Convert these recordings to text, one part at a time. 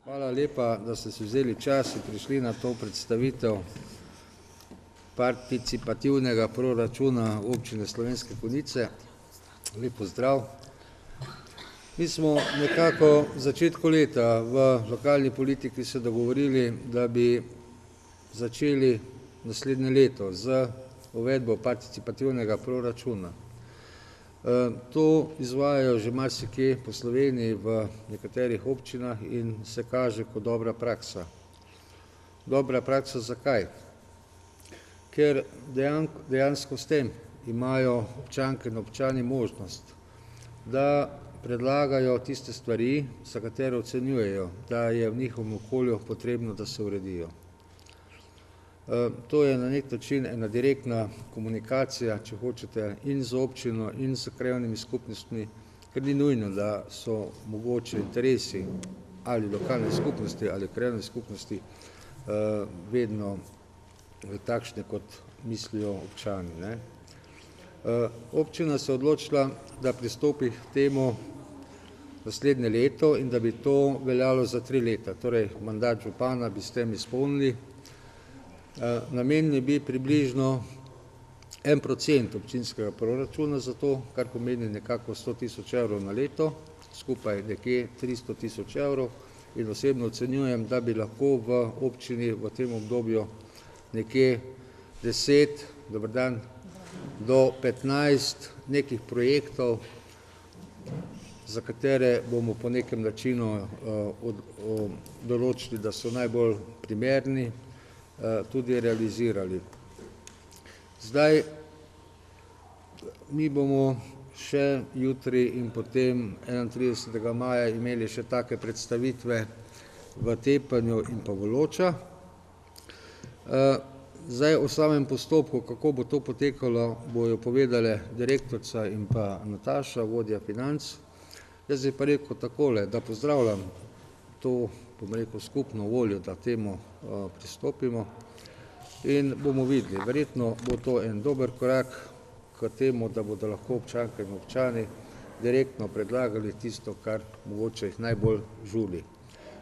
Hvala lepa, da ste si vzeli čas in prišli na to predstavitev participativnega proračuna občine Slovenske Konjice. Lep pozdrav. Mi smo nekako v začetku leta v lokalni politiki se dogovorili, da bi začeli naslednje leto z uvedbo participativnega proračuna. To izvajajo že marsikje po Sloveniji v nekaterih občinah in se kaže kot dobra praksa. Dobra praksa zakaj? Ker dejansko s tem imajo občanke in občani možnost, da predlagajo tiste stvari, za katere ocenjujejo, da je v njihovem okolju potrebno, da se uredijo. To je na nek način ena direktna komunikacija, če hočete, in z občino in s krajevnimi skupnostmi, ker ni nujno, da so mogoče interesi ali lokalne skupnosti ali krajevne skupnosti vedno takšne, kot mislijo občani. Občina se je odločila, da pristopi k temu naslednje leto in da bi to veljalo za 3 leta, torej mandat župana bi s tem izpolnili. Namenili bi približno 1% občinskega proračuna za to, kar pomeni nekako 100.000 evrov na leto, skupaj nekje 300.000 evrov, in osebno ocenjujem, da bi lahko v občini v tem obdobju nekje 10, dober dan, do 15 nekih projektov, za katere bomo po nekem načinu določili, da so najbolj primerni, tudi realizirali. Zdaj, mi bomo še jutri in potem 31. maja imeli še take predstavitve v Tepanju in pa v Ločah. Zdaj o samem postopku, kako bo to potekalo, bojo povedale direktorica in pa Nataša, vodja financ. Jaz bi pa rekel takole, da pozdravljam to, bom rekel, skupno voljo, da temu pristopimo in bomo videli. Verjetno bo to en dober korak k temu, da bodo lahko občanke in občani direktno predlagali tisto, kar mogoče jih najbolj žuli.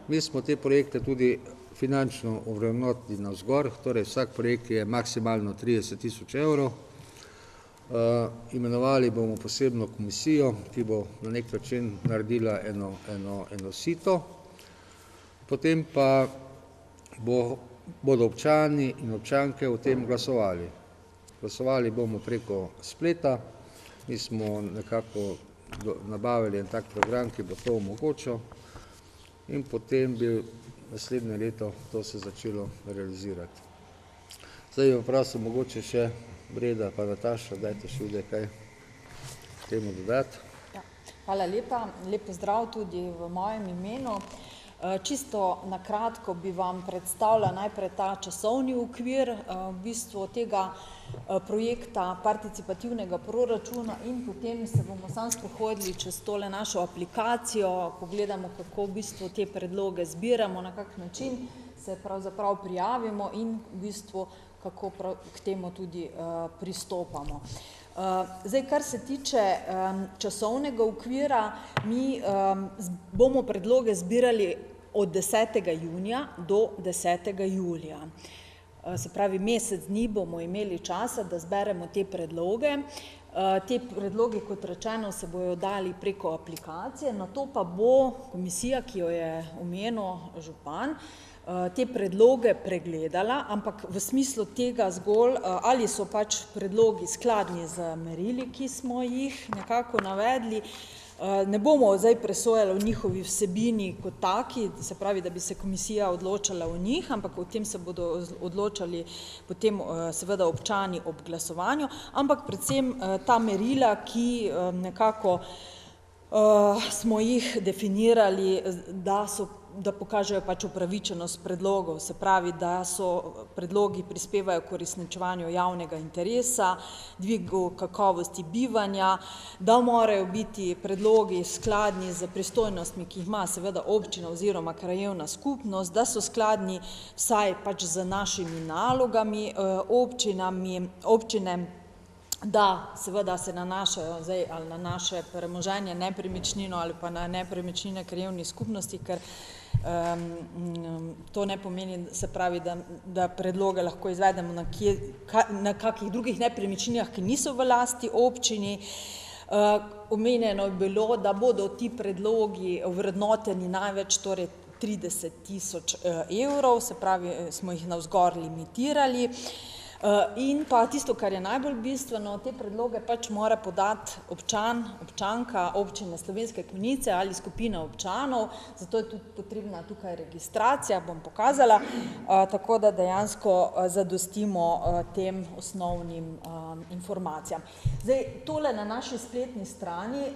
Mi smo te projekte tudi finančno ovrednotili navzgor, torej vsak projekt je maksimalno 30.000 evrov. Imenovali bomo posebno komisijo, ki bo na nek način naredila eno sito. Potem pa bodo občani in občanke o tem glasovali. Glasovali bomo preko spleta, mi smo nekako nabavili en tak program, ki bo to omogočal, in potem bi naslednje leto to se začelo realizirati. Zdaj jo prosim mogoče še Breda pa Nataša, dajte še vide kaj temu dodati. Hvala lepa, lep pozdrav tudi v mojem imenu. Čisto na kratko bi vam predstavila najprej ta časovni okvir v bistvu tega projekta participativnega proračuna in potem se bomo samo sprehodili čez tole našo aplikacijo, pogledamo, kako v bistvu te predloge zbiramo, na kak način se pravzaprav prijavimo in v bistvu kako k temu tudi pristopamo. Zdaj, kar se tiče časovnega okvira, mi bomo predloge zbirali od 10. junija do 10. julija. Se pravi, mesec dni bomo imeli časa, da zberemo te predloge. Te predloge, kot rečeno, se bojo dali preko aplikacije, nato pa bo komisija, ki jo je omenil župan, te predloge pregledala, ampak v smislu tega zgolj, ali so pač predlogi skladni z merili, ki smo jih nekako navedli. Ne bomo zdaj presojali o njihovi vsebini kot taki, se pravi, da bi se komisija odločala o njih, ampak o tem se bodo odločali potem seveda občani ob glasovanju, ampak predvsem ta merila, ki nekako smo jih definirali, da pokažejo pač upravičenost predlogov, se pravi, da so predlogi prispevajo k uresničevanju javnega interesa, dvigu kakovosti bivanja, da morajo biti predlogi skladni z pristojnostmi, ki jih ima seveda občina oziroma krajevna skupnost, da so skladni vsaj pač z našimi nalogami občine da seveda se nanašajo zdaj ali na naše premoženje, nepremičnino ali pa na nepremičnine krajevnih skupnosti, ker to ne pomeni, se pravi, da predloge lahko izvedemo na kakih drugih nepremičninah, ki niso v lasti občini. Omenjeno je bilo, da bodo ti predlogi ovrednoteni največ, torej 30.000 evrov, se pravi, smo jih navzgor limitirali. In pa tisto, kar je najbolj bistveno, te predloge pač mora podati občan, občanka občine Slovenske Konjice ali skupina občanov, zato je tudi potrebna tukaj registracija, bom pokazala, tako da dejansko zadostimo tem osnovnim informacijam. Zdaj, tole na naši spletni strani,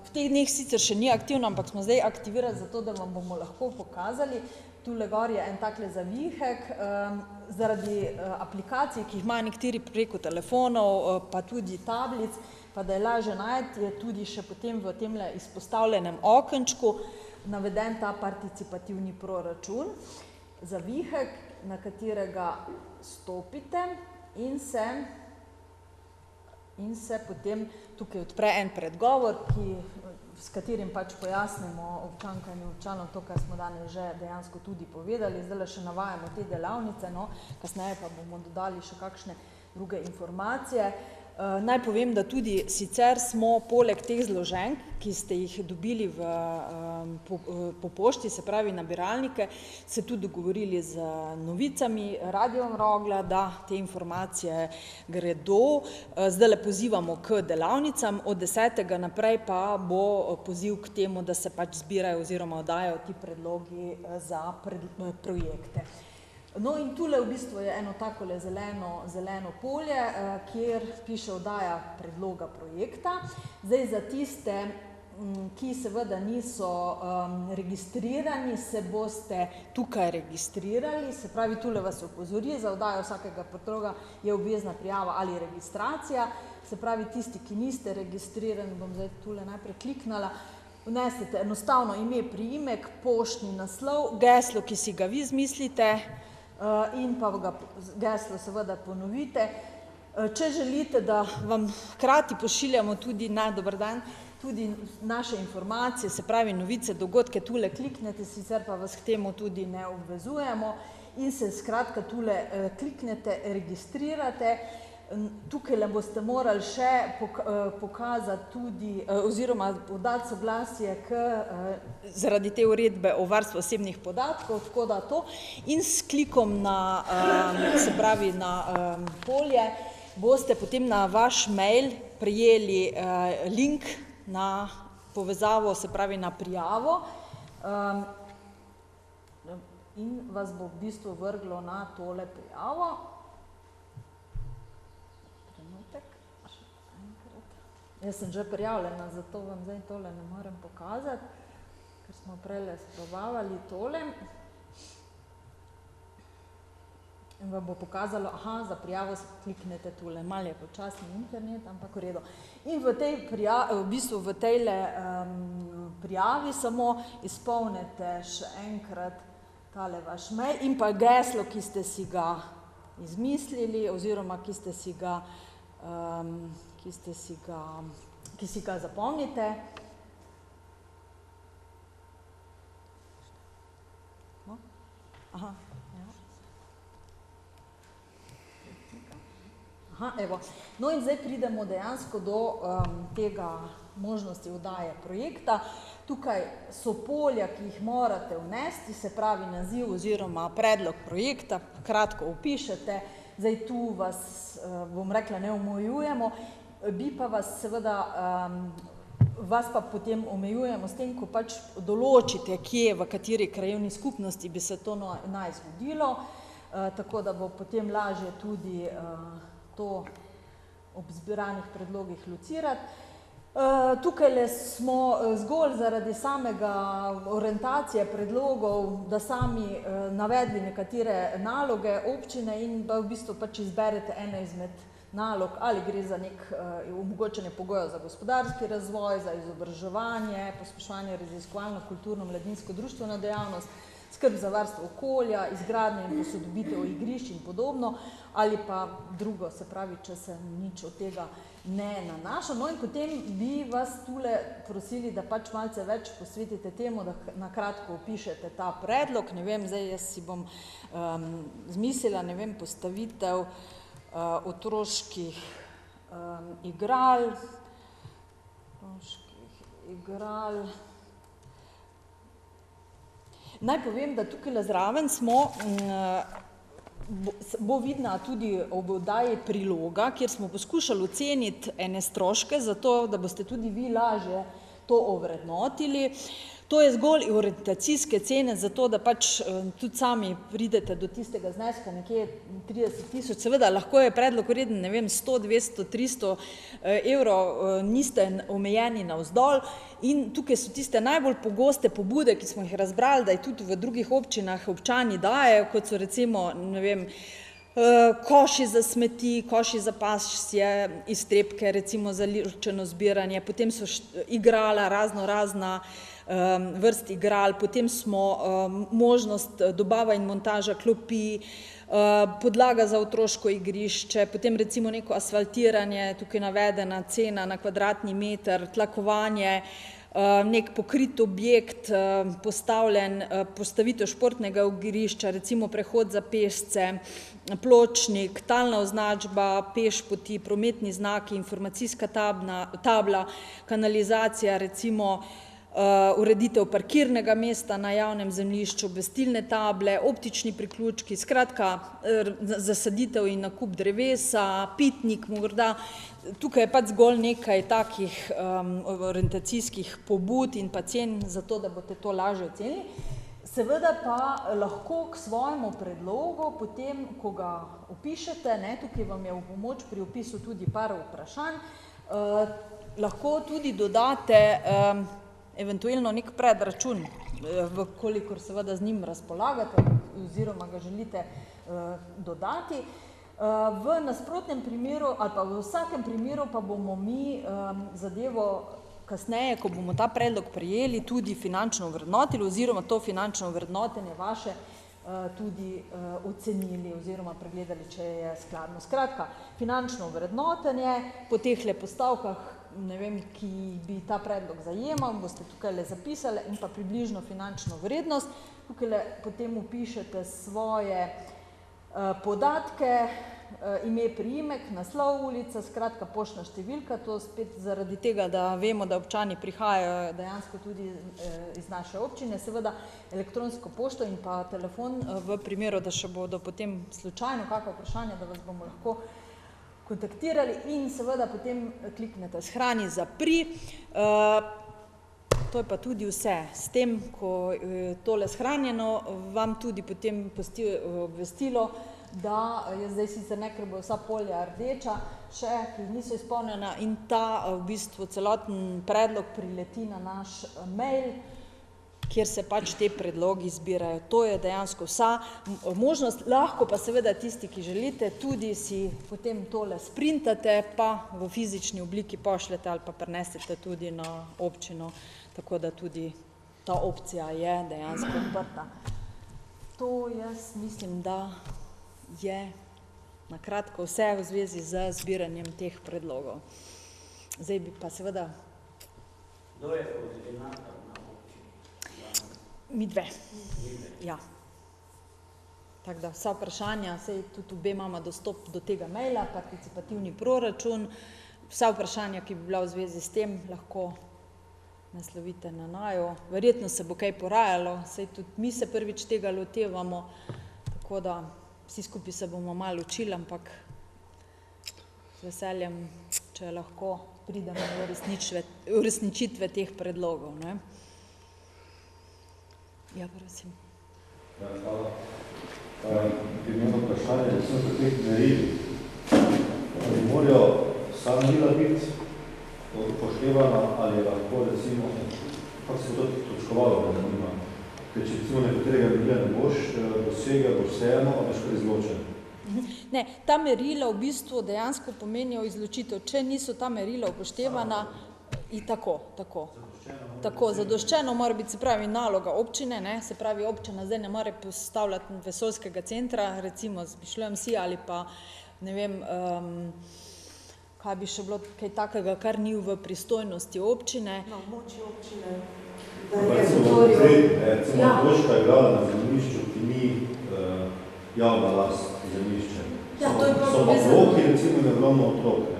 v teh dneh sicer še ni aktivno, ampak smo zdaj aktivirali zato, da vam bomo lahko pokazali. Tule gor je en takle zavihek, zaradi aplikacij, ki jih imajo nekateri preko telefonov, pa tudi tablic, pa da je lažje najti, je tudi še potem v temle izpostavljenem okenčku naveden ta participativni proračun, zavihek, na katerega stopite in se potem tukaj odpre en predgovor, s katerim pač pojasnimo občankam in občanom to, kar smo danes že dejansko tudi povedali. Zdaj še navajamo te delavnice, no, kasneje pa bomo dodali še kakšne druge informacije. Naj povem, da tudi sicer smo poleg teh zloženk, ki ste jih dobili po pošti, se pravi nabiralnike, se tudi dogovorili z Novicami, Radiom Rogla, da te informacije gredo. Zdajle pozivamo k delavnicam, od 10. naprej pa bo poziv k temu, da se pač zbirajo oziroma oddajajo ti predlogi za projekte. No in tule v bistvu je eno takole zeleno polje, kjer piše oddaja predloga projekta. Zdaj za tiste, ki seveda niso registrirani, se boste tukaj registrirali, se pravi, tule vas opozori, za oddajo vsakega predloga je obvezna prijava ali registracija, se pravi, tisti, ki niste registrirani, bom zdaj tule najprej kliknila, vnesete enostavno ime, priimek, poštni naslov, geslo, ki si ga vi izmislite, in pa ga geslo seveda ponovite. Če želite, da vam hkrati pošiljamo tudi na dober dan, tudi naše informacije, se pravi novice, dogodke, tule kliknete, sicer pa vas k temu tudi ne obvezujemo in se skratka tule kliknete, registrirate. Tukaj boste morali še pokazati tudi oziroma podati soglasje zaradi te uredbe o varstvu osebnih podatkov, tako da to, in s klikom na, se pravi na polje, boste potem na vaš mail prejeli link na povezavo, se pravi na prijavo, in vas bo v bistvu vrglo na tole prijavo. Jaz sem že prijavljena, zato vam zdaj tole ne morem pokazati, ker smo prejle sprobavali tole. In vam bo pokazalo, za prijavo kliknete tule. Malo je počasni internet, ampak v redu. In v tej prijavi samo izpolnite še enkrat tale vaš mail in pa geslo, ki ste si ga izmislili oziroma ki si ga zapomnite. Evo. No in zdaj pridemo dejansko do tega možnosti oddaje projekta. Tukaj so polja, ki jih morate vnesti, se pravi naziv oziroma predlog projekta, kratko opišete. Zdaj tu vas, bom rekla, ne omejujemo, bi pa vas seveda, vas pa potem omejujemo s tem, ko pač določite, kje, v kateri krajevni skupnosti bi se to naj zgodilo, tako da bo potem lažje tudi to ob zbiranih predlogih locirati. Tukaj smo zgolj zaradi samega orientacije predlogov, da sami navedli nekatere naloge občine in pa v bistvu pač izberete eno izmed nalog, ali gre za omogočanje pogojev za gospodarski razvoj, za izobraževanje, pospeševanje raziskovalno, kulturno, mladinsko, društveno dejavnost, skrb za varstvo okolja, izgradnja in posodobitev igrišč in podobno, ali pa drugo, se pravi, če se nič od tega ne nanaša. No in potem bi vas tule prosili, da pač malce več posvetite temu, da na kratko opišete ta predlog. Ne vem, zdaj jaz si bom zmislila, ne vem, postavitev otroških igral, Naj povem, da tukaj zraven smo, bo vidna tudi ob oddaji priloga, kjer smo poskušali oceniti ene stroške, zato da boste tudi vi lažje to ovrednotili. To je zgolj orientacijske cene, zato da pač tudi sami pridete do tistega zneska, nekje 30 000. Seveda lahko je predlog vreden, ne vem, 100, 200, 300 evrov, niste omejeni navzdol. In tukaj so tiste najbolj pogoste pobude, ki smo jih razbrali, da jih tudi v drugih občinah občani dajejo, kot so recimo, ne vem, koši za smeti, koši za pasje, iztrebke, recimo za ločeno zbiranje, potem so igrala, razna vrst igral, potem smo možnost dobava in montaža klopi, podlaga za otroško igrišče, potem recimo neko asfaltiranje, tukaj navedena cena na kvadratni meter, tlakovanje, nek pokrit objekt, postavitev športnega igrišča, recimo prehod za pešce, pločnik, talna označba, pešpoti, prometni znaki, informacijska tabla, kanalizacija, recimo ureditev parkirnega mesta na javnem zemljišču, obvestilne table, optični priključki, skratka zasaditev in nakup drevesa, pitnik morda. Tukaj je pač zgolj nekaj takih orientacijskih pobud in pa cen, zato da boste to lažje ocenili. Seveda pa lahko k svojemu predlogu, potem, ko ga opišete, tukaj vam je v pomoč pri opisu tudi par vprašanj, lahko tudi dodate eventualno nek predračun, kolikor seveda z njim razpolagate oziroma ga želite dodati. V nasprotnem primeru ali pa v vsakem primeru pa bomo mi zadevo kasneje, ko bomo ta predlog prejeli, tudi finančno ovrednotili oziroma to finančno ovrednotenje vaše tudi ocenili oziroma pregledali, če je skladno. Skratka, finančno ovrednotenje po tehle postavkah, ne vem, ki bi ta predlog zajemal, boste tukaj zapisali in pa približno finančno vrednost. Tukaj potem upišete svoje podatke, ime, priimek, naslov ulica, skratka poštna številka, to spet zaradi tega, da vemo, da občani prihajajo dejansko tudi iz naše občine, seveda elektronsko pošto in pa telefon v primeru, da še bodo potem slučajno kakšna vprašanja, da vas bomo lahko kontaktirali in seveda potem kliknete shrani, zapri. To je pa tudi vse. S tem, ko je tole shranjeno, vam tudi potem pusti obvestilo, da je zdaj sicer ne, ker bo vsa polja rdeča, še, ki niso izpolnjena in ta v bistvu celoten predlog prileti na naš mail, kjer se pač te predlogi zbirajo. To je dejansko vsa možnost. Lahko pa seveda tisti, ki želite, tudi si potem tole sprintate, pa v fizični obliki pošljete ali pa prinesete tudi na občino, tako da tudi ta opcija je dejansko odprta. To jaz mislim, da je na kratko vse v zvezi z zbiranjem teh predlogov. Zdaj bi pa seveda... Kdo je koordinator na občini? Mi dve. Ja. Tako da vsa vprašanja, saj tudi obe imamo dostop do tega maila, participativni proračun, vsa vprašanja, ki bi bila v zvezi s tem, lahko naslovite na naju. Verjetno se bo kaj porajalo, saj tudi mi se prvič tega lotevamo, tako da vsi skupaj se bomo malo učili, ampak z veseljem, če lahko pridemo v uresničitve teh predlogov. Ne? Ja, prosim. Ja, hvala. Imeno vprašanje, da sem pri teh merili. Ali morajo vsa merila biti upoštevana ali lahko recimo, kako se to točkovalo, da zanima? Ker če recimo nekaterega merila ne boš dosega, boš vseeno, ali boš kar izločen? Ne, ta merila v bistvu dejansko pomenijo izločitev. Če niso ta merila upoštevana, Tako, zadoščeno mora biti, se pravi, naloga občine, ne, se pravi, občina zdaj ne more postavljati vesoljskega centra, recimo z Mišljem ali pa, ne vem, kaj bi še bilo kaj takega, kar ni v pristojnosti občine. Na območju občine. Recimo, Toška je igrala na zemljišču, ki ni javna last zemljišče. So pa bloki, recimo, in ogromno otrok.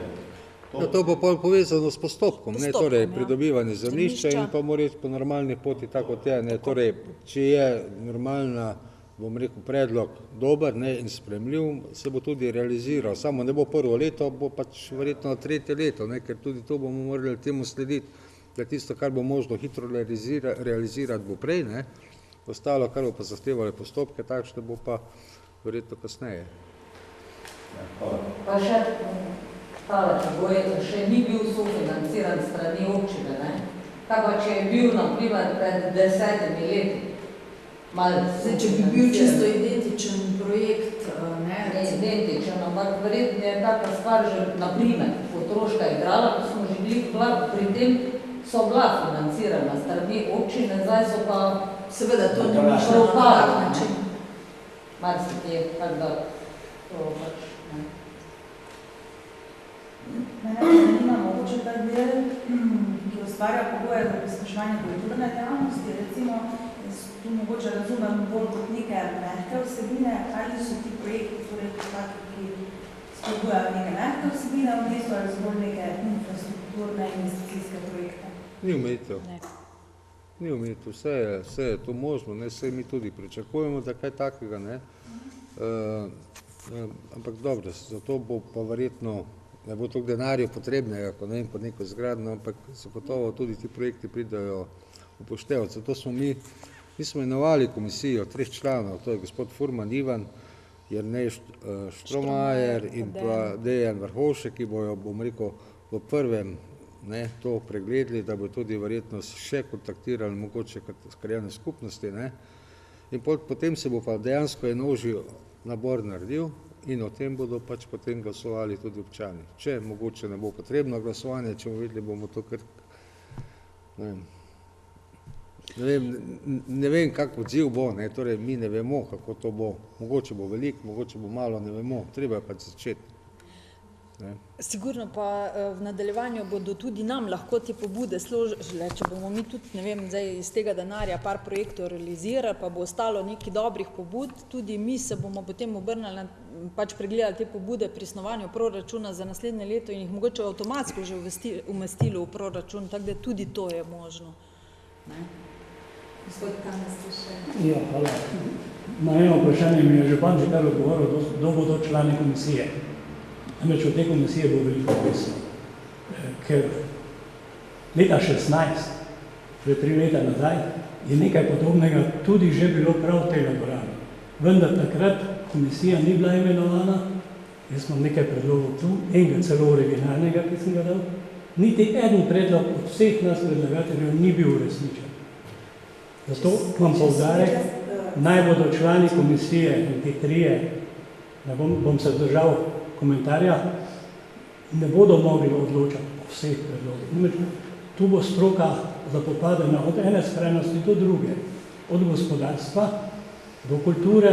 To bo povezano s postopkom, ne, torej pridobivanje zemljišča in pa mora iti po normalni poti tako te, ne, torej, če je normalna, bom rekel, predlog dober, ne, in spremljiv, se bo tudi realiziral, samo ne bo prvo leto, bo pač verjetno tretje leto, ne, ker tudi to bomo morali temu slediti, da tisto, kar bo možno hitro realizirati, bo prej, ne, ostalo, kar bo pa zahtevali postopke, takšne bo pa verjetno kasneje. Pa še tale pogoj, še ni bil sofinanciran strani občine, ne? Kaj pa, če je bil, naprimer, pred 10 leti? Če bi bil čisto identičen projekt, ne? Identičen, ampak verjetno je taka stvar že, naprimer, otroška igrala, ko smo že bili pri tem, so bila financirana strani občine, zdaj so pa seveda to ni mišljeno na tak način. Mar se ti je, tako da to pač, ne. Mene zanima mogoče ta del, ki ustvarja pogoje za pospeševanje kulturne dejavnosti, recimo, tu mogoče razumem bolj kot neke mehke vsebine, ali so ti projekti, torej taki, ki spodbujajo neke mehke vsebine v mestu, ali so bolj neke infrastrukturne investicijske projekte? Ni omejitev. Ni omejitev, vse je to možno, ne, vse mi tudi pričakujemo, da kaj takega, ne. Ampak dobro, zato bo pa verjetno, ne bo toliko denarja potrebnega, ko ne vem, pod neko zgradno, ampak zagotovo tudi ti projekti pridajo upoštevati. Zato smo mi smo imenovali komisijo 3 članov, to je gospod Furman Ivan, Jernej Štromajer in pa Dejan Vrhovšek, ki bojo, bom rekel, v prvem, ne, to pregledali, da bo tudi verjetno še kontaktirali mogoče krajevne skupnosti, ne. In potem se bo pa dejansko en ožji nabor naredil in o tem bodo pač potem glasovali tudi občani. Če mogoče ne bo potrebno glasovanje, če bomo videli, bomo to kar, ne vem, kak odziv bo, ne, torej mi ne vemo, kako to bo. Mogoče bo veliko, mogoče bo malo, ne vemo, treba je pač začeti. Sigurno pa v nadaljevanju bodo tudi nam lahko te pobude složile, če bomo mi tudi, ne vem, zdaj iz tega denarja par projektov realizirali, pa bo ostalo nekaj dobrih pobud, tudi mi se bomo potem obrnili, pač pregledali te pobude pri snovanju proračuna za naslednje leto in jih mogoče avtomatsko že umestili v proračun, tako da tudi to je možno. Gospod Kanes, to še. Ja, hvala. Na eno vprašanje mi je župan že kar odgovoril, kdo bodo člani komisije. Namreč od te komisije bo veliko odvisno, ker leta 16, že 3 leta nazaj, je nekaj podobnega tudi že bilo prav v tej dvorani. Vendar takrat komisija ni bila imenovana, jaz imam nekaj predlogov tu, enega celo originalnega, ki sem ga dal, niti eden predlog od vseh nas predlagateljev ni bil uresničen. Zato imam poudarek, naj bodo člani komisije in ti trije, bom se držal komentarja, ne bodo mogli odločati o vseh predlogih. Tu bo stroka zapopadena od ene skrajnosti do druge, od gospodarstva do kulture,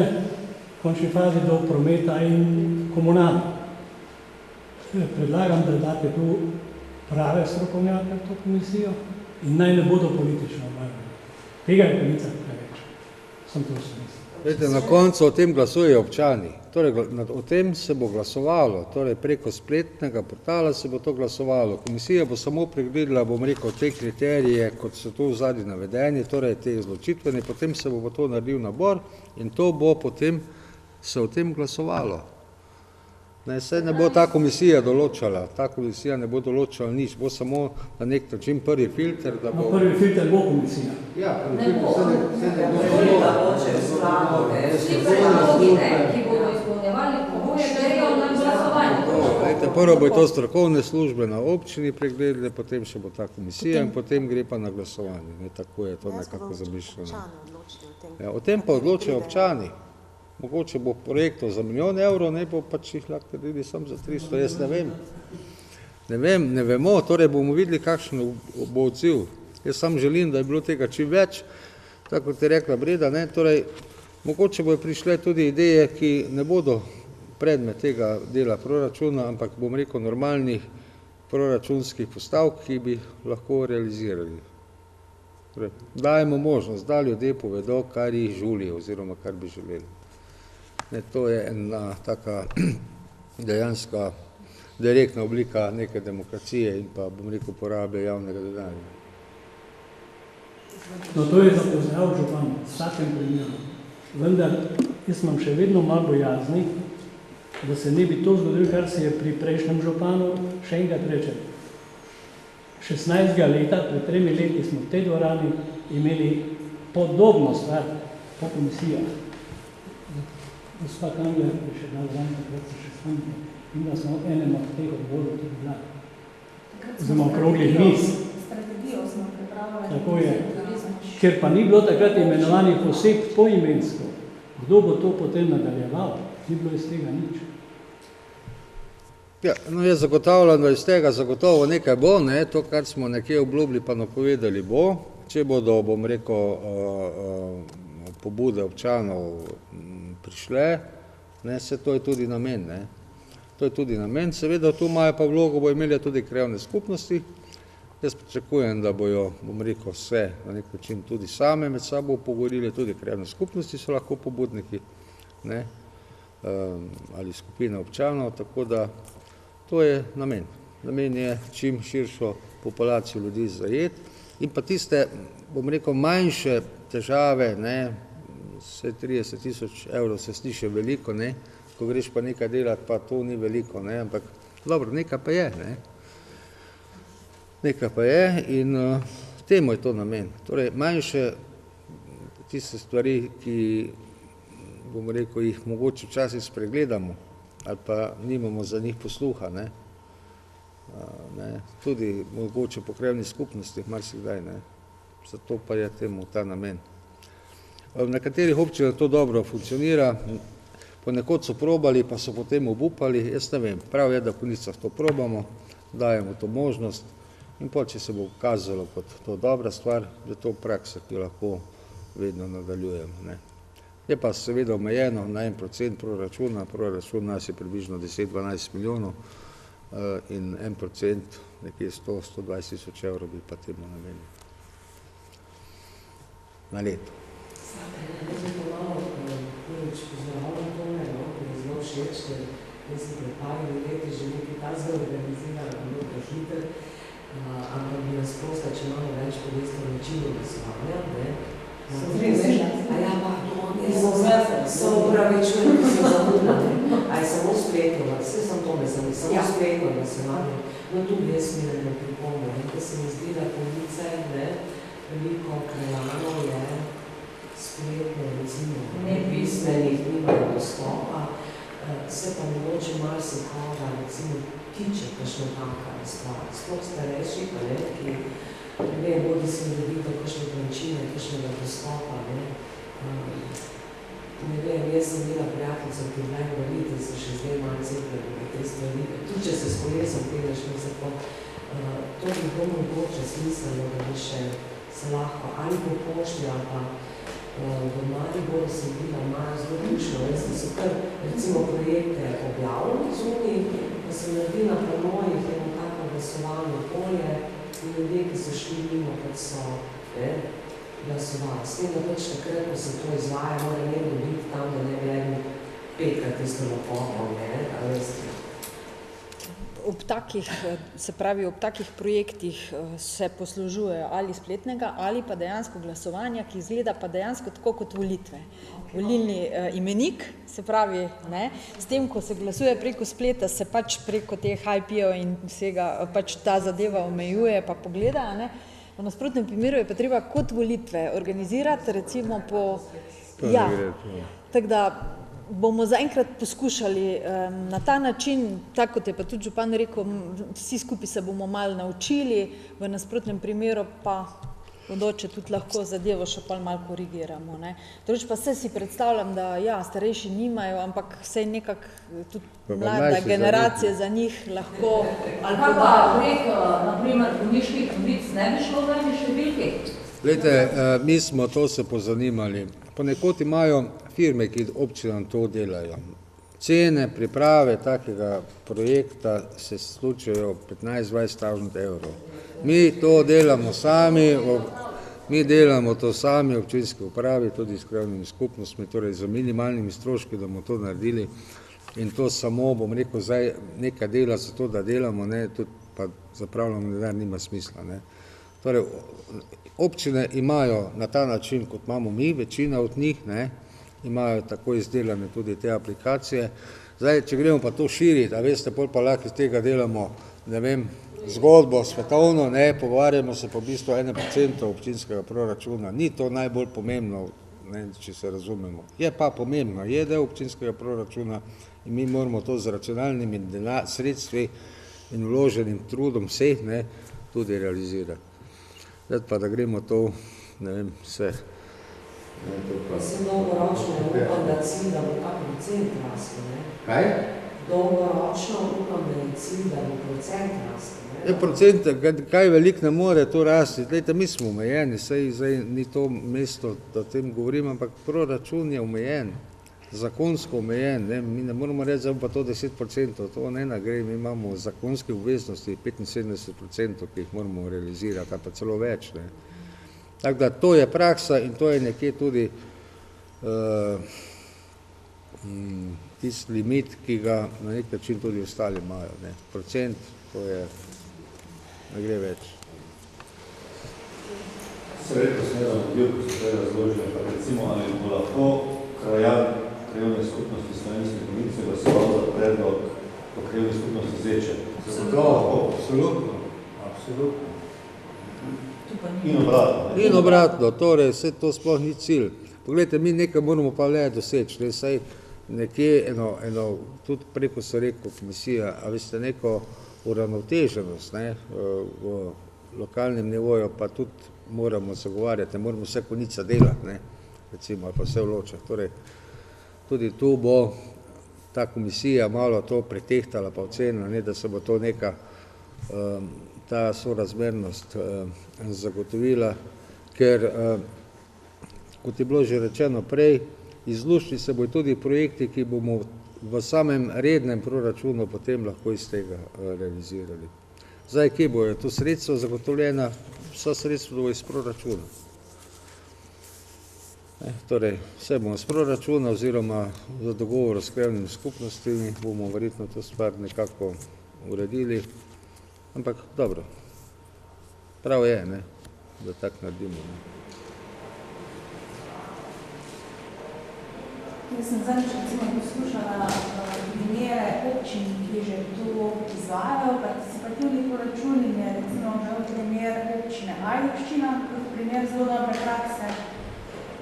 v končni fazi do prometa in komunale. Predlagam, da date tu prave strokovnjake v to komisijo in naj ne bodo politično obarvani. Tega je polica preveč. Sem to smisel. Vete, na koncu o tem glasujejo občani. Torej, o tem se bo glasovalo, torej preko spletnega portala se bo to glasovalo. Komisija bo samo pregledala, bom rekel, te kriterije, kot so tu vzadnji navedeni, torej te izločitvene, potem se bo to naredil nabor in to bo potem se o tem glasovalo. Se ne bo ta komisija določala, ne bo določala nič, bo samo na nek način prvi filter, da bo... Prvi filter bo komisija. Ja, ne bo, vsi predlogi, ki bodo izpolnjevali pogoje, grejo na glasovanje. Prvo bo to strokovne službe na občini pregledali, potem še bo ta komisija in potem gre pa na glasovanje. Tako je to nekako zamišljeno. O tem pa odločajo občani. Mogoče bo projektov za 1 milijon evrov, ne bo pač jih lahko naredili samo za 300, jaz ne vem. ne vemo, torej bomo videli, kakšen bo odziv. Jaz sam želim, da je bilo tega čim več, tako kot je rekla Breda, ne, torej mogoče bojo prišle tudi ideje, ki ne bodo predmet tega dela proračuna, ampak bom rekel normalnih proračunskih postavk, ki bi lahko realizirali. Torej, dajemo možnost, da ljudje povedo, kar jih žuli oziroma kar bi želeli. Ne, to je ena taka dejanska, direktna oblika neke demokracije in pa, bom rekel, porabe javnega denarja. No, to je za pozdrav župan, v vsakem primeru. Vendar, jaz imam še vedno malo bojazni, da se ne bi to zgodilo, kar se je pri prejšnjem županu, še enkrat rečem. 16. leta, pred 3 leti smo v tej dvorani imeli podobno stvar po komisijah. Gospa Kangler je še dal zanje, takrat se še spomnite, in da smo enem od teh odborov tudi bila. Oziroma okroglih miz. Strategijo smo pripravili. Tako je. Ker pa ni bilo takrat imenovanih oseb poimensko, kdo bo to potem nadaljeval, ni bilo iz tega nič. Ja, no jaz zagotavljam, da iz tega zagotovo nekaj bo, ne, to, kar smo nekje obljubili pa napovedali bo, če bodo, bom rekel, pobude občanov prišle, ne, se to je tudi namen, ne. To je tudi namen, seveda tu imajo pa vlogo, bo imeli tudi krajevne skupnosti. Jaz pričakujem, da bojo, bom rekel, vse na nek način tudi same med sabo pogovorili, tudi krajevne skupnosti so lahko pobudniki, ne, ali skupine občanov, tako da to je namen. Namen je čim širšo populacijo ljudi zajeti in pa tiste, bom rekel, manjše težave, ne, vse 30 000 evrov se sliši veliko, ne, ko greš pa nekaj delati, pa to ni veliko, ne, ampak dobro, nekaj pa je, ne. Nekaj pa je in temu je to namen. Torej, manjše tiste stvari, ki, bom rekel, jih mogoče včasih spregledamo ali pa nimamo za njih posluha, ne. Tudi mogoče po krajevnih skupnostih, marsikdaj, ne. Zato pa je temu ta namen. V nekaterih občinah to dobro funkcionira, ponekod so probali, pa so potem obupali, jaz ne vem, prav je, da v Konjicah to probamo, dajemo to možnost in pa, če se bo kazalo kot to dobra stvar, da to praksa, ki jo lahko vedno nadaljujemo, ne. Je pa seveda omejeno na 1% proračuna, proračun nas je približno 10-12 milijonov in 1%, nekje 100-120 000 evrov bi pa temu namenili na leto. Jaz bi pa malo prvič pozdravljam tome, no, ki je zelo všeč, ker jaz sem pred parimi leti že nekaj tazga organizirala, bilo dražitelj, ampak bi nas prosta, če malo več poveste o načinu glasovanja, ne. A ja, pa, se upravičujem, ki sem zamudila, ne. A je samo spletno, vse sem to mislim, samo spletno glasovanje. No, tu bi jaz smirjeno pripombo, ne, ker se mi zdi, da Konjice, ne, veliko krajanov je spletno, recimo, nepismenih, nimajo dostopa, se pa mogoče marsikoga, recimo, tiče kakšna taka stvar, sploh starejših, ne, ki ne bodi si naredito kakšne plančine, kakšnega dostopa, ne. Ne vem, jaz sem bila prijateljica, ki ne govoriti, se še zdaj malo cepljali te stvari, tudi če se s kolesom peleš, ne zato, to bi bilo mogoče smiselno, da bi še se lahko ali po pošti ali pa v Mariboru sem bila malo zelo ručno, da so kar recimo projekte objavili zunaj, pa sem naredila planojih eno tako glasovalno polje in ljudje, ki so šli mimo, kot so glasovali. S tem, da pač takrat, ko se to izvaja, mora nekdo biti tam, da ne bi 5krat tisto napotal, a veste. Ob takih, se pravi, ob takih projektih se poslužujejo ali spletnega ali pa dejansko glasovanja, ki izgleda pa dejansko tako kot volitve. Volilni imenik, se pravi, ne, s tem, ko se glasuje preko spleta, se pač preko teh IP-ov in vsega pač ta zadeva omejuje pa pogleda, ne. V nasprotnem primeru je pa treba kot volitve organizirati, recimo po... Ja, tako da bomo zaenkrat poskušali na ta način, tako kot je pa tudi župan rekel, vsi skupaj se bomo malo naučili, v nasprotnem primeru pa bodoče tudi lahko zadevo še pol malo korigiramo, ne. Drugič pa se si predstavljam, da ja, starejši nimajo, ampak vsej nekako tudi mlada generacija za njih lahko. Ali pa prek, naprimer, bolniških polic ne bi šlo v eni številki? Glejte, mi smo to se pozanimali. Ponekod imajo firme, ki občinam to delajo. Cene priprave takega projekta se slučajo 15-20 evrov. Mi to delamo sami, v občinski upravi, tudi s krajevnimi skupnostmi, torej z minimalnimi stroški, da bomo to naredili. In to samo, bom rekel, zdaj nekaj dela za to, da delamo, ne, tudi pa zapravljamo denar, nima smisla. Ne. Torej, občine imajo na ta način, kot imamo mi, večina od njih, ne, imajo tako izdelane tudi te aplikacije. Zdaj, če gremo pa to širiti, a veste, pol pa lahko iz tega delamo, ne vem, zgodbo svetovno, ne, pogovarjamo se po bistvu 1% občinskega proračuna. Ni to najbolj pomembno, ne, če se razumemo. Je pa pomembno, je del občinskega proračuna in mi moramo to z racionalnimi sredstvi in vloženim trudom vseh, ne, tudi realizirati. Zdaj pa, da gremo to, ne vem, vse. Mislim, dolgoročno upam, da cilj, da bo ta procent rastel, ne? Kaj? Dolgoročno upam, da je cilj, da bo procent rastel, ne? Procent, kaj veliko ne more to rasti. Glejte, mi smo omejeni, zdaj ni to mesto, da o tem govorim, ampak proračun je omejen, zakonsko omejen, ne? Mi ne moramo reči, da bo pa to 10%, to ne nagre, mi imamo zakonske obveznosti 75%, ki jih moramo realizirati, pa celo več, ne? Tako da to je praksa in to je nekje tudi tisti limit, ki ga na nek način tudi ostali imajo. Ne. Procent, to je, ne gre več. Sredko smerno bil, ko se prej razložili, pa recimo, ali bo lahko krajevne skupnosti Slovenske Konjice glasoval za predlog po krajevne skupnosti Zeče. Absolutno. In obratno, torej vse to sploh ni cilj. Poglejte, mi nekaj moramo pa le doseči, ne, saj nekje tudi preko se rekel komisija, a veste, neko uravnoteženost, ne, v lokalnem nivoju pa tudi moramo zagovarjati, ne moramo vse Konjica delati, ne, recimo, ali pa vse vločati. Torej, tudi tu bo ta komisija malo to pretehtala pa ocenila, ne, da se bo to neka ta sorazmernost zagotovila, ker, kot je bilo že rečeno prej, izluščili se bojo tudi projekti, ki bomo v samem rednem proračunu potem lahko iz tega realizirali. Zdaj, kje bojo to sredstva zagotovljena? Vsa sredstva bojo iz proračuna. Torej, vse bomo iz proračuna oziroma za dogovor s krajevnimi skupnostmi bomo verjetno to stvar nekako uredili. Ampak dobro, prav je, ne, da tako naredimo. Ne. Jaz sem zadnjič recimo poslušala primere občin, ki že to izvajajo, participativni proračun in je recimo imel primer občine Ajdovščina, kot primer zelo dobre prakse,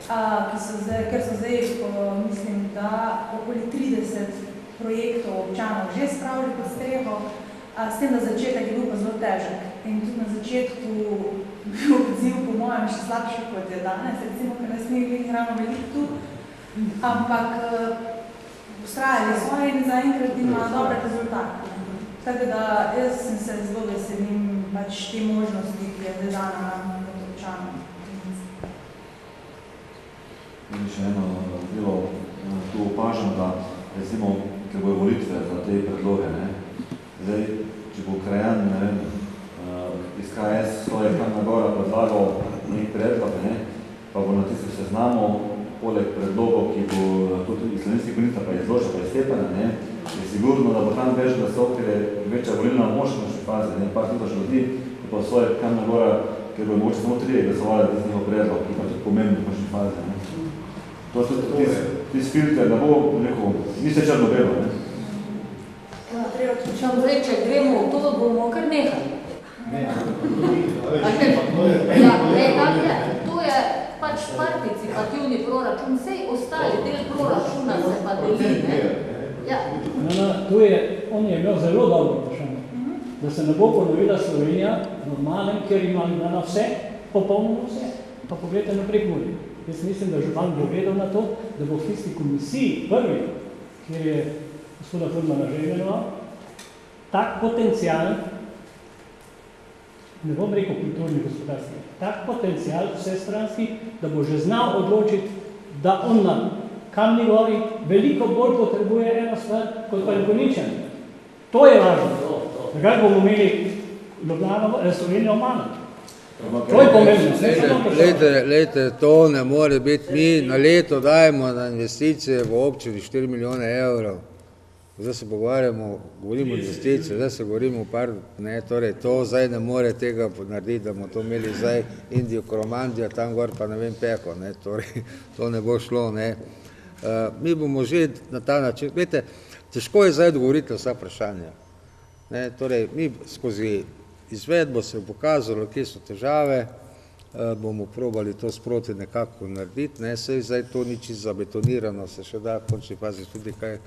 ker so zdaj, mislim, da okoli 30 projektov občanov že spravili pod streho, s tem, da začetek je bil pa zelo težek. In tudi na začetku bil odziv po mojem še slabši, kot je danes, recimo, ker nas ni ravno veliko tu, ampak vztrajali so in zaenkrat ima dobre rezultate. Tako da jaz sem se zelo veselim pač te možnosti, ki je zdaj dana nam kot občanom. In še eno bilo, tu opažam, da recimo, ker bojo volitve za te predloge, ne? Zdaj, če bo krajan, ne vem, iz KS svoje Kamna Gora predlagal nek predlog, ne, pa bo na tistem seznamu, poleg predlogov, ki bo tudi iz Slovenskih Konjic, pa je Zloša, pa je Stepana, ne, je sigurno, da bo tam več glasov, ker je večja volilna močnost še faze, ne, par tisoč ljudi, pa svoje Kamna Gora, ker bo mogoče samo 3 glasovali, da je njihov predlog, ki pa tudi pomembno pa še faze, ne. To je tudi tisti filter, da bo, neko, ni se črno-belo, ne. Če vam reče, gremo v to, bomo kar nehali. To je pač participativni proračun, vsej ostali del proračuna se pa deli, ne? On je imel zelo dobro vprašanje, da se ne bo ponovila Slovenija, normalen, ker ima na vse, popolnoma vse, pa pogledajte naprej Muri. Jaz mislim, da župan bo gledal na to, da bo v tisti komisiji prvi, kjer je gospoda Furmana že imenoval, tak potencial, ne bom rekel kulturni gospodarski, tak potencial vsestranski, da bo že znal odločiti, da on na Kamni Gori veliko bolj potrebuje eno stvar, kot pa Nikoličan. To je važno. Takrat bomo imeli Slovenijo manj. To je pomembno. Lejte, to ne more biti. Mi na leto dajemo na investicije v občini 4 milijone evrov. Zdaj se govorimo o investicije, zdaj se govorimo torej to zdaj ne more tega narediti, da bomo to imeli zdaj Indijo, Kromandijo, tam gor pa ne vem Peko, torej to ne bo šlo, Mi bomo že na ta način, veste, težko je zdaj odgovoriti vsa vprašanja. Torej, mi skozi izvedbo se je pokazalo, kje so težave, bomo probali to sproti nekako narediti, saj zdaj to ni čisto zabetonirano, se še da v končni fazi tudi kaj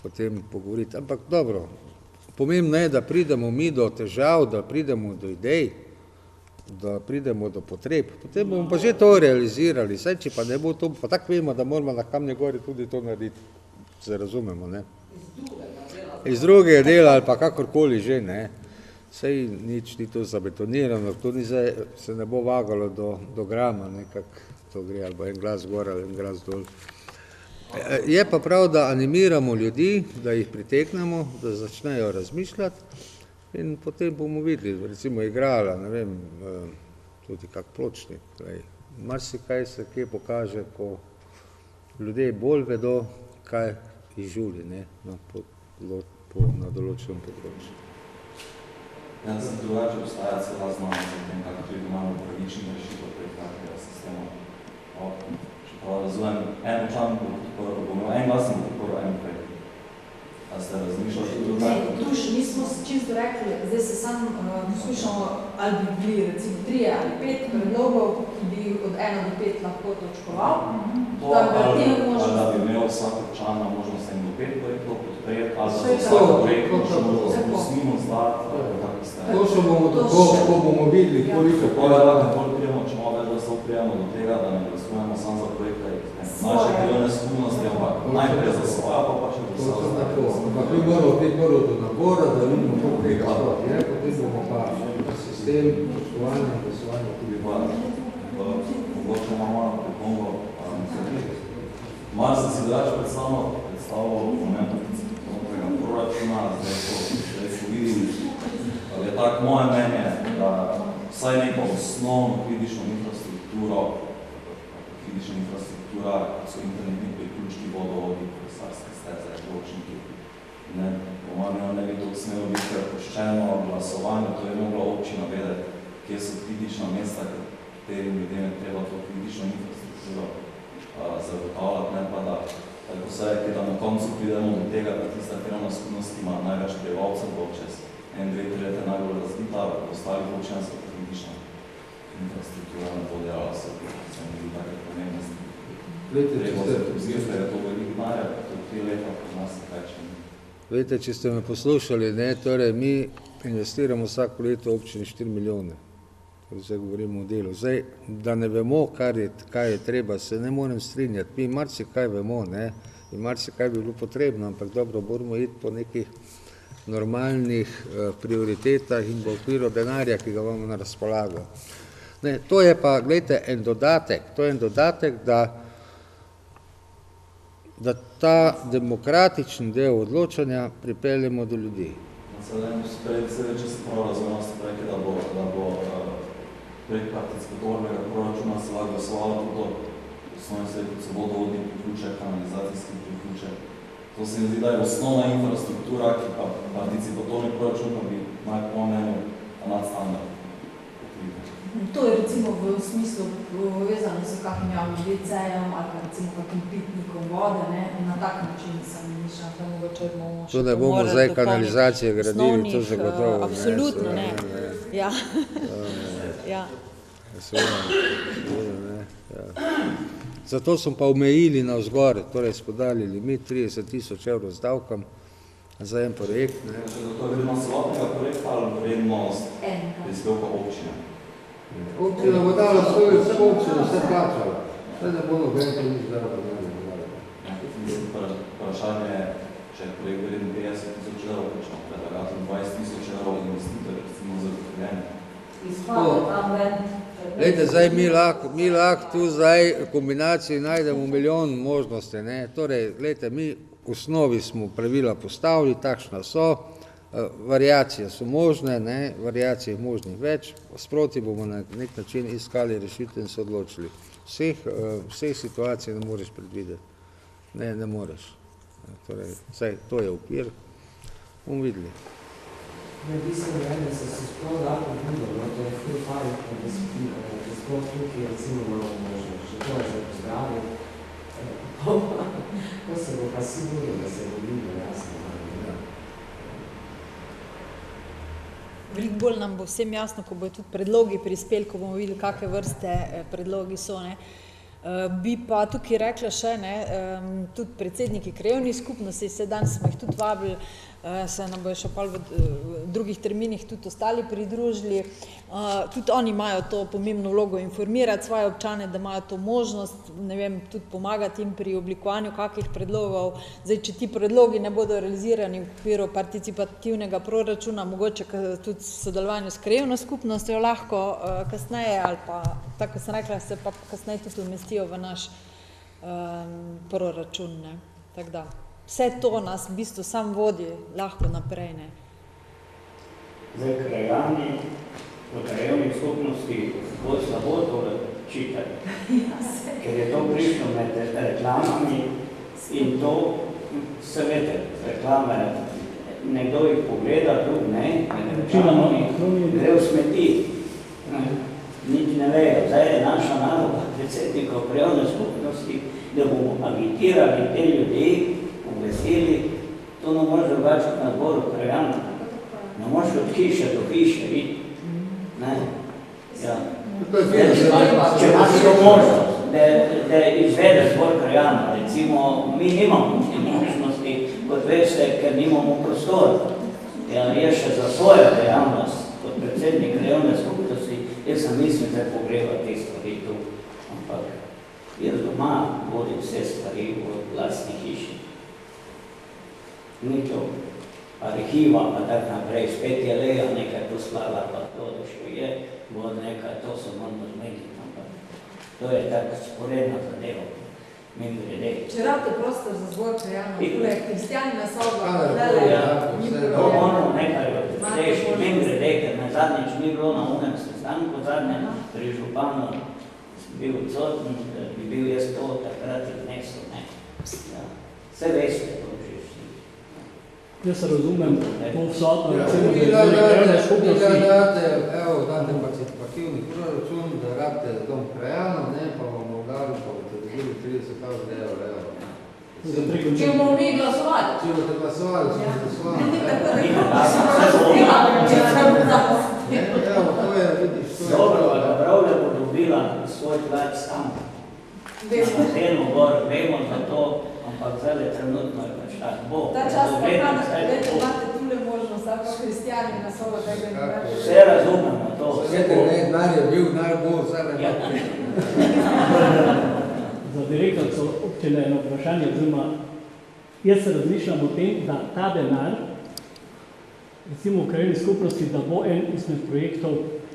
potem pogovoriti. Ampak dobro, pomembno je, da pridemo mi do težav, da pridemo do idej, da pridemo do potreb. Potem bomo pa že to realizirali, saj če pa ne bo to, pa tako vemo, da moramo na Kamni Gori tudi to narediti, se razumemo, Iz drugega dela ali pa kakorkoli že, Saj nič ni to zabetonirano, to ni zdaj, se ne bo vagalo do grama, nekako to gre, ali bo en glas gor ali en glas dol. Je pa prav, da animiramo ljudi, da jih priteknemo, da začnejo razmišljati in potem bomo videli, recimo igrala, ne vem, tudi kak Pločnik, marsikaj se kje pokaže, ko ljudje bolj vedo, kaj jih žuli, na določenem področju. Jaz sem drugače obstaja cela znanost o tem, kako tudi imamo pravični rešitev prek takega sistema. Čeprav razumem, en član bo imel en glas in podporo en prej. A ste razmišljali tudi drugače? Tu še nismo čisto rekli, zdaj se sam poslušamo, ali bi bili recimo 3 ali 5 predlogov, ki bi od 1 do 5 lahko točkoval. Da bi imel vsak občan na možnost 1 do 5 projektov podpreti, ali da za vsak projekt posnimo zdati, kako ste. To še bomo tako, ko bomo videli, koliko če malo več glasov prijemo do tega, da ne glasujemo samo za projekte naše delovne skupnosti, ampak najprej za svoja, pa še za vse. Ampak mi moramo biti prvo do nabora, da vidimo, koliko tega sploh je, potem bomo pa sistem točkovanja in glasovanja tudi mogoče imamo malo pripombo. Malo sem si drugače predstavljal pomen proračuna, zdaj ko vidim, je tako moje mnenje, da vsaj neko osnovno kritično infrastruktura so internetni priključki, vodovodi, kolesarske steze, pločniki. Po mojem ne bi to smelo biti prepuščeno glasovanju, to je mogla občina vedeti, kje so kritična mesta, katerim ljudem je treba to kritično infrastrukturo zagotavljati, pa da tako se je, da na koncu pridemo do tega, da tista krajevna skupnost ima največ prebivalcev, bo čez 1-2 leta najbolj razvita, ostalih občin so kritična infrastruktura ne bo delala se mi take pomembnosti. Treba se vzgledati, da je to veliko denarja, to 3 leta, pa nas ne več. Vete, če ste me poslušali, torej mi investiramo vsako leto občini 4 milijone. Zdaj govorimo o delu. Zdaj, da ne vemo, kaj je treba, se ne morem strinjati. Mi marsikaj vemo, in marsikaj bi bilo potrebno, ampak dobro, moramo iti po nekih normalnih prioritetah in v okviru denarja, ki ga imamo na razpolago. To je pa, gledajte, en dodatek, da ta demokratični del odločanja pripeljemo do ljudi. Če se prav razumem, ste rekli, da bo prek participatornega proračuna se lahko glasovalo tudi osnovne stvari, kot so vodovodni priključek, kanalizacijski priključek. To se mi zdi, da je osnovna infrastruktura, ki pa participatorni proračun pa bi najpomembnejši nadstandard. To je recimo v smislu povezano s kakšnim javnim WC-jem ali pa recimo kakšnim pitnikom vode, na tak način sem mišljala, da mogoče bomo še to ne bomo zdaj kanalizacije gradili, to zagotovo. Absolutno ne. Ja. Zato smo pa omejili na vzgor, torej smo dali limit 30 000 evrov z davkom za en projekt. To je vrednost celotnega projekta ali vrednost prispevka občine? Občina bo dala svoje, vse občine, vse plačala. Vse ne bo noben, to nič dala podala. Vprašanje, če je projekt vreden 50 000 evrov, počemo predlagati 20 000 evrov investitor, recimo za zagotovljenje. Izpade tam ven. Glejte, zdaj mi lahko tu zdaj kombinaciji najdemo milijon možnosti, ne. Torej, glejte, mi v osnovi smo pravila postavili, takšna so, variacije so možne, ne, variacije možnih več, sproti bomo na nek način iskali rešitev in se odločili. Vseh situacij ne moreš predvideti. Ne moreš. Torej, vsaj to je okvir, bomo videli. Mislim, da se sploh da pobudilo, to je ful fajn, da se sploh tukaj recimo malo možno, še to je za pozdraviti. To se bo pa sigurno, da se bo videlo, jasno. Veliko bolj nam bo vsem jasno, ko bojo tudi predlogi prispeli, ko bomo videli, kakve vrste predlogi so, ne. Bi pa tukaj rekla še, ne, tudi predsedniki krajevnih skupnosti, se danes smo jih tudi vabili, se nam bojo še pol v drugih terminih tudi ostali pridružili. Tudi oni imajo to pomembno vlogo informirati svoje občane, da imajo to možnost, ne vem, tudi pomagati jim pri oblikovanju kakih predlogov. Zdaj, če ti predlogi ne bodo realizirani v okviru participativnega proračuna, mogoče tudi v sodelovanju s krajevno skupnostjo lahko kasneje, ali pa, tako sem rekla, se pa kasneje tudi umestijo v naš proračun, ne. Tako da. Vse to nas v bistvu sam vodi lahko naprej, ne. Zdaj, krajani v krajevnih skupnosti bolj slabo tole čitali, ker je to prišlo med reklamami in to, se vete, reklame, nekdo jih pogleda, drug ne, med reklamami, gre v smeti, nič ne vejo. Zdaj je naša naloga predsednikov krajevne skupnosti, da bomo agitirali te ljudi, veseli, to ne može drugače na dvoru krajana. Ne možeš od hiše do hiše iti. Ne? Ja. Če imaš to možnost, da izvedeš dvor krajana, recimo, mi nimamo možnosti, kot veste, ker nimamo prostora. Ja, je še za svojo dejavnost, kot predsednik krajevne skupnosti, jaz sem mislim, da pogreba te stvari tu. Ampak jaz doma vodim vse stvari v vlastni hiši. Ni to arhiva, pa tak naprej, spet je Leja nekaj poslala, pa to, da še je, bo nekaj, to se moramo zmeniti, ampak to je tak sporedna zadeva, mimo grede. Če rabite prostor za zbor krajano, tukaj kristjani na sobo, to moramo nekaj reši, mimo grede, ker na zadnjič ni bilo na unem sestanku, zadnje pri županu bil odsoten, bi bil jaz to takrat iznesel, ne. Vse veste, to že vsi. Jaz razumem to vsotno, recimo, Vi date participativni proračun, da rabite dom krajano, ne, pa bomo dali, pa boste dobili 30 000 evrov. Če bomo mi glasovali. Če boste glasovali, smo glasovali. Evo, to je, vidiš, to je. Dobro, da Bravlja bo dobila svoj plač sam. Vemo gor, vemo za to, ampak zdaj trenutno je pač tak bo. Ta čas pa imate tule možnost, ali pa kristjani na sobo tega ne več. Vse razumemo to. Svete, ne, denar je bil, denar bo, zdaj ne bo. Za direktorco občine eno vprašanje, oziroma jaz se razmišljam o tem, da ta denar, recimo v krajevni skupnosti, da bo en izmed projektov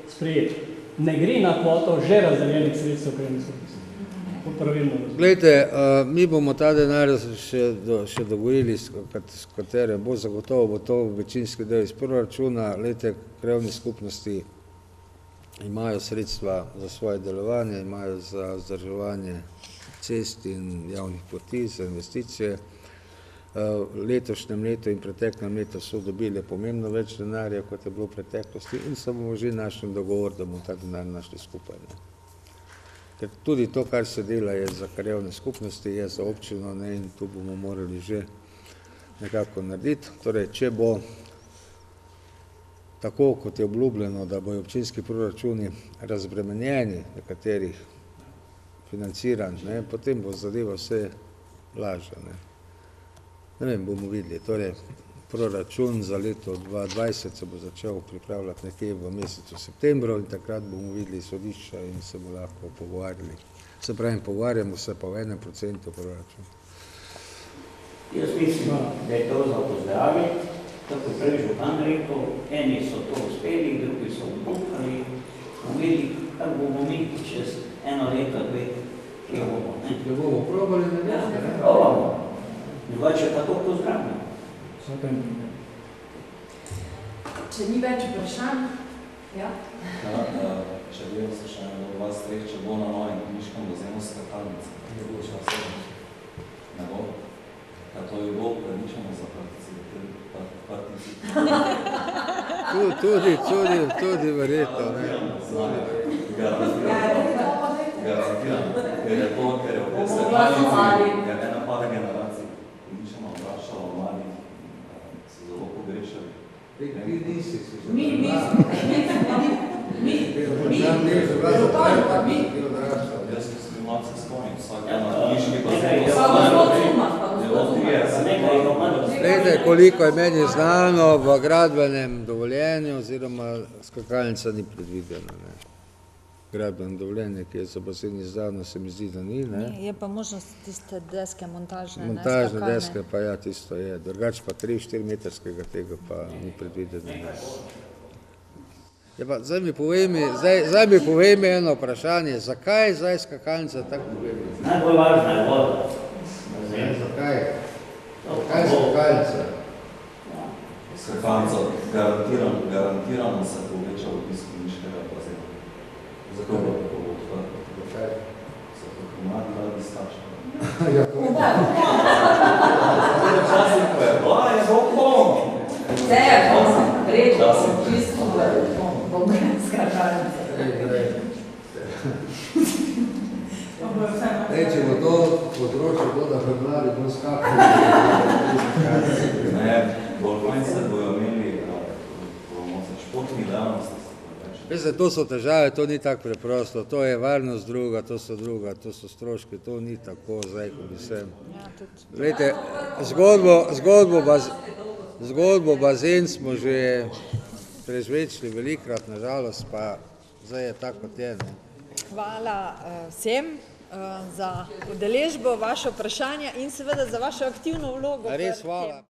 sprejet. Ne gre na kvoto že razdeljenih sredstev v krajevni skupnosti. Glejte, mi bomo ta denar še dogovorili, s katerem bo zagotovo, bo to večinski del iz proračuna. Glejte, krajevne skupnosti imajo sredstva za svoje delovanje, imajo za vzdrževanje cest in javnih poti, za investicije. V letošnjem letu in preteklem letu so dobili pomembno več denarja, kot je bilo v preteklosti, in se bomo že našli dogovor, da bomo ta denar našli skupaj. Ker tudi to, kar se dela, je za krajevne skupnosti, je za občino, ne, in tu bomo morali že nekako narediti. Torej, če bo tako, kot je obljubljeno, da bojo občinski proračuni razbremenjeni nekaterih financiranj, ne, potem bo zadeva vse lažja. Ne vem, bomo videli. Torej, proračun za leto 2020 se bo začel pripravljati nekje v mesecu septembru in takrat bomo videli sodišča in se bo lahko pogovarjali. Se pravi, pogovarjamo se pa v 1% proračuna. Jaz mislim, da je to za pozdraviti, tako prej župan rekel, eni so to uspeli, drugi so obupali, bomo videli, kar bomo mi čez 1 leto, 2, kje bomo. Ne bomo probali, ne Ja, probamo. Drugače pa to pozdravljamo. Če ni več vprašanj, ja. Če bi se še do vas treh, če bo na novem knjiškem bazenu skakalnice, ne bo še vse. Ne bo? Ja, to je bo upravičeno za Tudi verjetno, ne. Garantiram, ker je to, ker je v tej skakalnici, ker ena par generacij upravičeno obrašala v mladih, se zelo pogrešali. Jaz sem malce spomnim, vsak na knjiški Glede, koliko je meni znano, v gradbenem dovoljenju oziroma skakalnica ni predvidena. Gradbeno dovoljenje, ki je za bazen izdano, se mi zdi, da ni. Je pa možnost tiste deske montažne. Montažne deske pa ja, tisto je. Drugač pa 3-4 metrskega tega pa ni predvideno. Zdaj mi povej mi eno vprašanje, zakaj je zdaj skakalnica tako pomembna? Najbolj važna je voda. Zakaj? Kaj je skakalnica? Skakalnica garantirano se poveča obisk kliničnega bazena. Zakaj bo tako odprto? Zato, ko mladi radi staršajo. Včasih ko je bila, je bo polno. Vse je polno, reče, čisto dobro skakalnice. Če bo to področje voda v mladi, bo skakali. Ne, bolj se bojo imeli športni dejavnosti. Veste, to so težave, to ni tako preprosto, to je varnost druga, to so stroški, to ni tako zdaj, ko bi se... Glejte, zgodbo bazen smo že prežvečili velikrat, nažalost, pa zdaj je tako, kot je. Hvala vsem za udeležbo, vaše vprašanja in seveda za vašo aktivno vlogo. Res hvala.